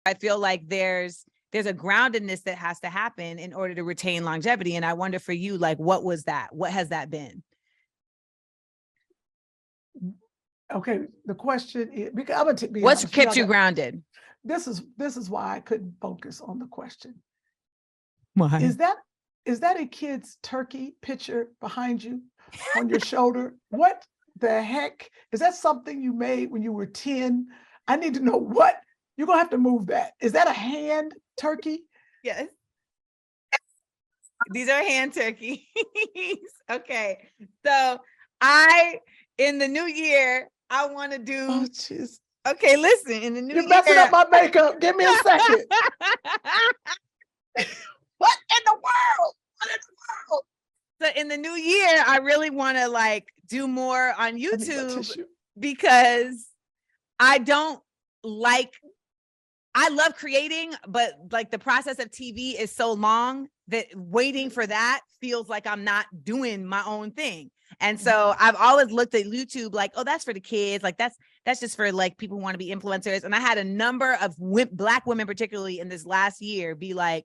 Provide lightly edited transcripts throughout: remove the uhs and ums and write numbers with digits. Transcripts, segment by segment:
I feel like there's a groundedness that has to happen in order to retain longevity. And I wonder for you, like, what was that? What has that been? Okay, the question is, because I'm gonna be What's honest, kept you grounded? this is why I couldn't focus on the question. Why? Is that a kid's turkey picture behind you on your shoulder? What the heck? Is that something you made when you were 10? I need to know what. You're gonna have to move that. Is that a hand turkey? Yes. These are hand turkeys. Okay. So in the new year, I want to do. Oh, jeez. Okay, listen. In the new You're year, messing up my makeup. Give me a second. What in the world? What in the world? So in the new year, I really want to like do more on YouTube tissue. because I love creating, but like the process of TV is so long that waiting for that feels like I'm not doing my own thing. And so I've always looked at YouTube like, oh, that's for the kids. Like that's just for like people who want to be influencers. And I had a number of Black women, particularly in this last year, be like,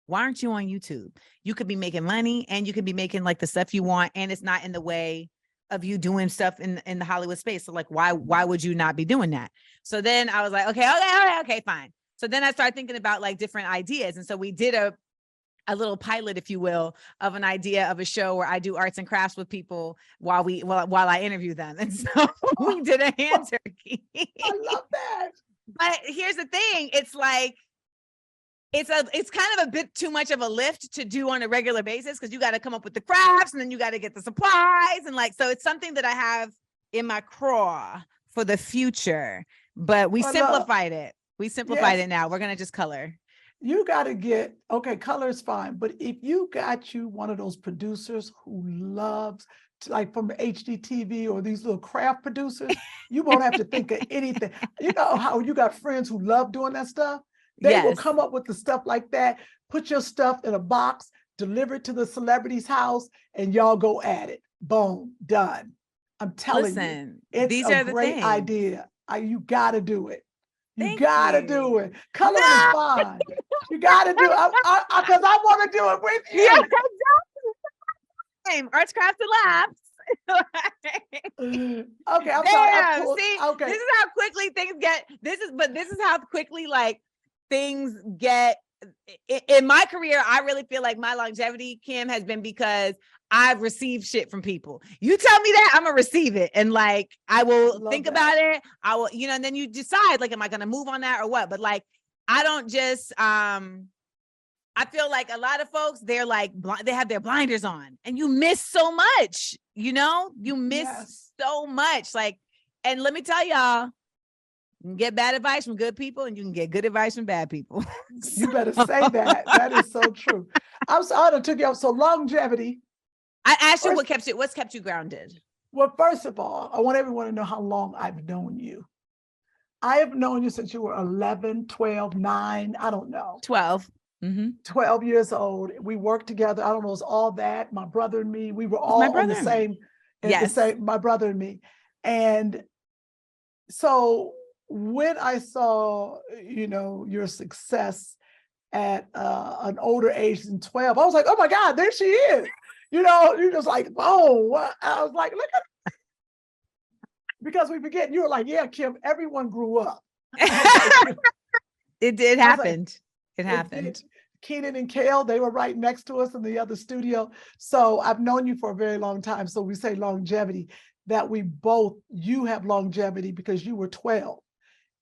why aren't you on YouTube? You could be making money and you could be making like the stuff you want. And it's not in the way of you doing stuff in the Hollywood space. So like, why would you not be doing that? So then I was like, okay, fine. So then I started thinking about like different ideas. And so we did a little pilot, if you will, of an idea of a show where I do arts and crafts with people while I interview them. And so we did a hand turkey. I love that. But here's the thing. It's like, it's kind of a bit too much of a lift to do on a regular basis because you got to come up with the crafts and then you got to get the supplies. And like, so it's something that I have in my craw for the future, but we simplified it. We simplified it now. We're going to just color. You got to get, okay, color is fine. But if you got you one of those producers who loves, like from HGTV or these little craft producers, you won't have to think of anything. You know how you got friends who love doing that stuff? They will come up with the stuff like that, put your stuff in a box, deliver it to the celebrity's house, and y'all go at it. Boom, done. I'm telling you, it's a great idea. You got to do it. You gotta do it. Coloring is fine. You gotta do it because I want to do it with you. Yeah, arts, crafts, and labs. Okay, I'm sorry. See, okay. This is how quickly things get. This is how quickly like things get. In my career, I really feel like my longevity, Kym, has been because I've received shit from people. You tell me that, I'm gonna receive it. And like, I will think about it. I will, and then you decide, like, am I gonna move on that or what? But like, I don't just, I feel like a lot of folks, they're like, they have their blinders on and you miss so much, you miss so much. Like, and let me tell y'all, you can get bad advice from good people and you can get good advice from bad people. You better say that. That is so true. I'm sorry I took you up. So longevity. I asked you what's kept you grounded? Well, first of all, I want everyone to know how long I've known you. I have known you since you were 11, 12, 9, I don't know. 12. 12 years old. We worked together. I don't know, it was all that. My brother and me, we were all on the same, my brother and me. And so when I saw, your success at an older age than 12, I was like, oh my God, there she is. You're just like, oh, I was like, look at her. Because we forget, you were like, yeah, Kym, everyone grew up. It did happen. It happened. Keenan and Kale, they were right next to us in the other studio. So I've known you for a very long time. So we say longevity, that you have longevity because you were 12.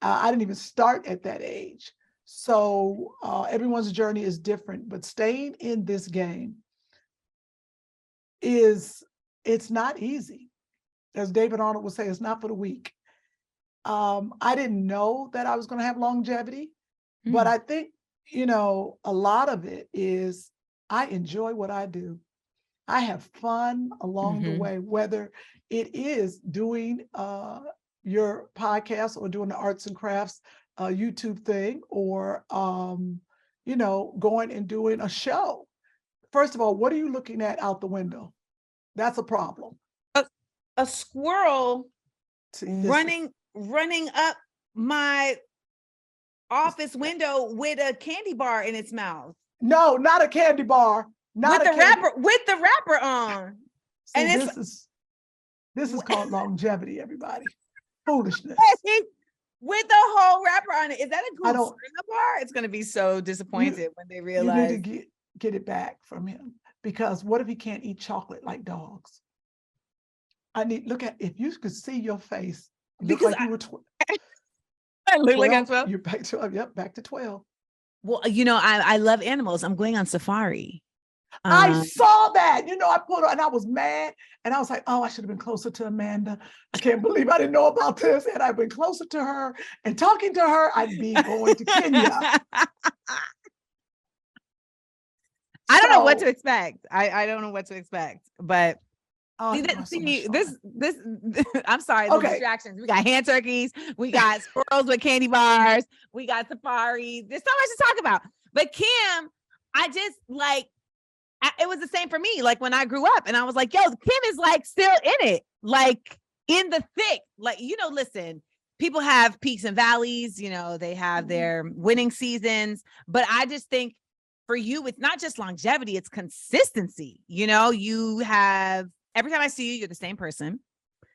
I didn't even start at that age. So everyone's journey is different, but staying in this game it's not easy. As David Arnold would say, it's not for the weak. I didn't know that I was going to have longevity, but I think, a lot of it is I enjoy what I do. I have fun along the way, whether it is doing your podcast or doing the arts and crafts YouTube thing, or, going and doing a show. First of all, what are you looking at out the window? That's a problem. A squirrel running up my office window with a candy bar in its mouth. No, not a candy bar. Not with a the candy. wrapper, with the wrapper on. See, And this is called longevity, everybody. Foolishness. with the whole wrapper on it. Is that a good don't- bar? It's gonna be so disappointed when they You realize. need to get it back from him, because what if he can't eat chocolate like dogs? If you could see your face, look Because like you were I look like I'm 12. 12. You're back to, yep, back to 12. Well, I love animals. I'm going on safari. I saw that, I put her and I was mad, and I was like, oh, I should have been closer to Amanda. I can't believe I didn't know about this. And I've been closer to her and talking to her, I'd be going to Kenya. I don't know what to expect. I don't know what to expect, but this I'm sorry, the distractions. We got hand turkeys, we got squirrels with candy bars, we got safari. There's so much to talk about. But Kym, I just it was the same for me. Like when I grew up and I was like, yo, Kym is like still in it, like in the thick. Like, listen, people have peaks and valleys, they have their winning seasons, but I just think for you, it's not just longevity, it's consistency. You have, every time I see you, you're the same person.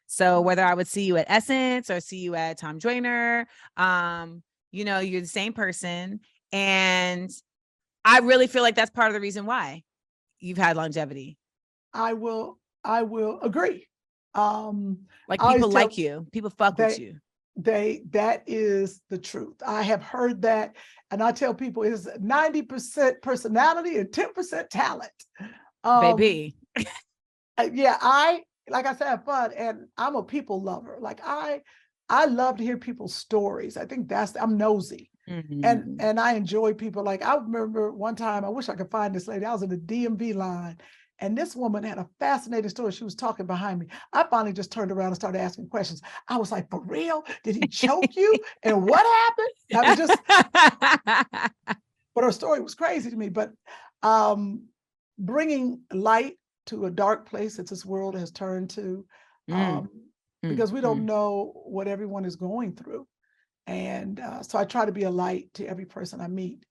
So whether I would see you at Essence or see you at Tom Joyner, you're the same person. And I really feel like that's part of the reason why you've had longevity. I will agree. Like people like you, people fuck with you. That is the truth. I have heard that. And I tell people it's 90% personality and 10% talent. Baby. Yeah, like I said, have fun, and I'm a people lover. Like I love to hear people's stories. I think I'm nosy. Mm-hmm. And I enjoy people. Like I remember one time, I wish I could find this lady. I was in the DMV line, and this woman had a fascinating story. She was talking behind me. I finally just turned around and started asking questions. I was like, for real? Did he choke you? And what happened? But her story was crazy to me. But bringing light to a dark place that this world has turned to, because we don't know what everyone is going through. And so I try to be a light to every person I meet.